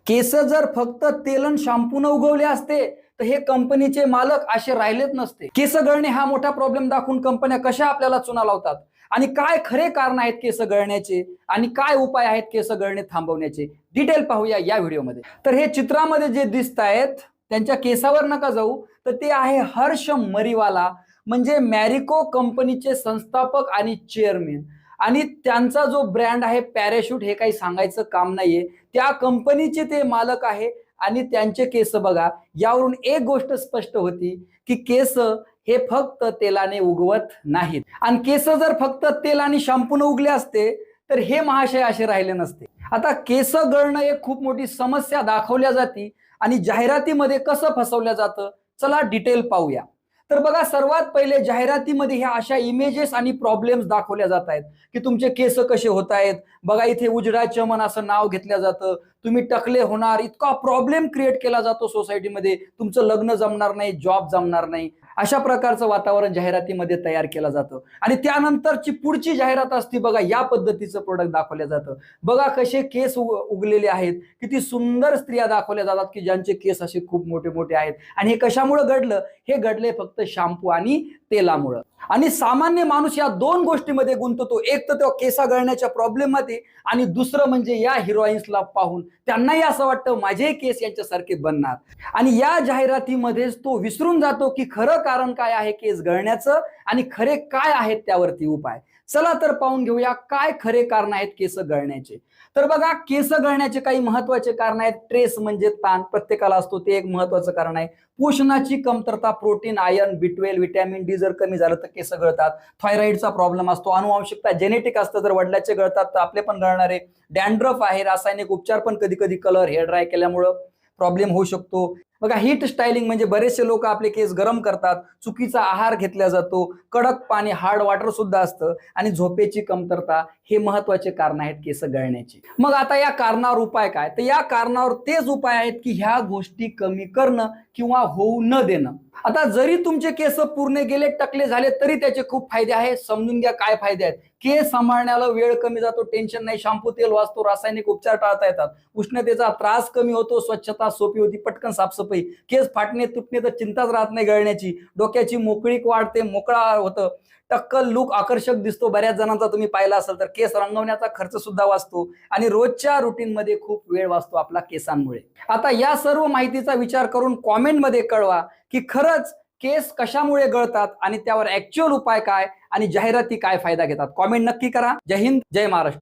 केस जर फक्त तेल आणि शॅम्पून उगवले असते तर हे कंपनीचे मालक असे राहिलेच नसते। केस गळणे हा मोठा प्रॉब्लेम दाखवून कंपन्या कशा आपल्याला चुना लावतात आणि काय खरे कारण आहेत केस गळण्याचे आणि काय उपाय आहेत केस गळणे थांबवण्याचे, डिटेल पाहूया या व्हिडिओमध्ये। तर हे चित्रामध्ये जे दिसत आहेत त्यांच्या केसावर नका जाऊ, तर ते आहे हर्ष मरीवाला, म्हणजे मॅरिको कंपनीचे संस्थापक आणि चेअरमन। आणि त्यांचा जो ब्रँड आहे पॅराशूट, हे काही सांगायचं काम नाहीये, त्या कंपनीचे ते मालक आहे। आणि त्यांचे केस बघा, यावरून एक गोष्ट स्पष्ट होती की केस हे फक्त तेलाने उगवत नाहीत। आणि केस जर फक्त तेल आणि शॅम्पूने उगले असते तर हे महाशय असे राहिले नसते। आता केस गळणं एक खूप मोठी समस्या दाखवल्या जाते आणि जाहिरातीमध्ये कसं फसवलं जातं, चला डिटेल पाहूया। तर बघा, सर्वात पहिले जाहिरातीमध्ये ह्या अशा इमेजेस आणि प्रॉब्लेम्स दाखवल्या जात आहेत की तुमचे केस कसे होत आहेत। बघा, इथे उजडा चमन असं नाव घेतलं जातं, तुम्ही टकले होणार, इतका प्रॉब्लेम क्रिएट केला जातो सोसायटीमध्ये, तुमचं लग्न जमणार नाही, जॉब जमणार नाही, अशा प्रकारचं वातावरण जाहिरातीमध्ये तयार केलं जातं। आणि त्यानंतरची पुढची जाहिरात असते बघा, या पद्धतीचं प्रोडक्ट दाखवलं जातं। बघा कसे केस उगलेले आहेत, किती सुंदर स्त्रिया दाखवल्या जातात की ज्यांचे केस असे खूप मोठे मोठे आहेत। आणि हे कशामुळे घडलं? हे घडले फक्त शॅम्पू आणि तेलामुळे। आणि सामान्य माणूस या दोन गोष्टीमध्ये गुंततो, एक तर तो केस गळण्याच्या प्रॉब्लेम मध्ये, आणि दुसरं म्हणजे या हिरोईन्सला पाहून त्यांनाही असं वाटतं माझे केस यांच्यासारखे बनणार। आणि या जाहिरातीमध्येच तो विसरून जातो की खरं कारण काय आहे केस गळण्याचं आणि खरे काय आहेत त्यावरती उपाय। चला तर पाहून घेऊया काय खरे कारण आहेत केस गळण्याचे। तर बघा, केस गळण्याचे काही महत्वाचे कारण आहेत। ट्रेस म्हणजे ताण, प्रत्येकाला असतो, ते एक महत्वाचं कारण आहे। पोषणाची कमतरता, protein, iron, B12, vitamin D जर कमी झालं तर केस गळतात। थायरॉइडचा प्रॉब्लेम असतो, अनुवांशिकता, जेनेटिक असतं, जर वडिलाचे गळतात तर आपले पण गळणार आहे। डॅन्ड्रफ आहे, रासायनिक उपचार पण कधी कधी कलर, हेअर ड्राय केल्यामुळे प्रॉब्लेम होऊ शकतो। बघा, हीट स्टायलिंग म्हणजे बरेचसे लोक आपले केस गरम करतात, चुकीचा आहार घेतला जातो, कडक पाणी, हार्ड वॉटर सुद्धा असतं, आणि झोपेची कमतरता, हे महत्वाचे कारण आहेत केस गळण्याची। मग आता या कारणावर उपाय काय? तर या कारणावर तेच उपाय आहेत की ह्या गोष्टी कमी करणं किंवा होऊ न देणं। आता जरी तुमचे केस पूर्ण गेले, टकले झाले, तरी त्याचे खूप फायदे आहेत। समजून घ्या काय फायदे आहेत। केस सांभाळण्याला वेळ कमी जातो, टेन्शन नाही, शॅम्पू तेल वाचतो, रासायनिक उपचार टाळता येतात, उष्णतेचा त्रास कमी होतो, स्वच्छता सोपी होती, पटकन साफसफाई, केस फाटणे तुटणे तर चिंताच राहत नाही गळण्याची, डोक्याची मोकळीक वाढते, मोकळा होतं, टक्कल लुक आकर्षक दिसतो। बऱ्याच जणांचा तुम्ही पाहिला असेल तर केस रंगवण्याचा खर्च सुद्धा वाचतो आणि रोजच्या रुटीन मध्ये खूप वेळ वाचतो आपला केसांमुळे। आता या सर्व माहितीचा विचार करून कॉमेंट मध्ये कळवा की खरंच केस कशामुळे गळतात आणि त्यावर ऍक्च्युअल उपाय काय आणि जाहिराती काय फायदा घेतात। कॉमेंट नक्की करा। जय हिंद, जय महाराष्ट्र।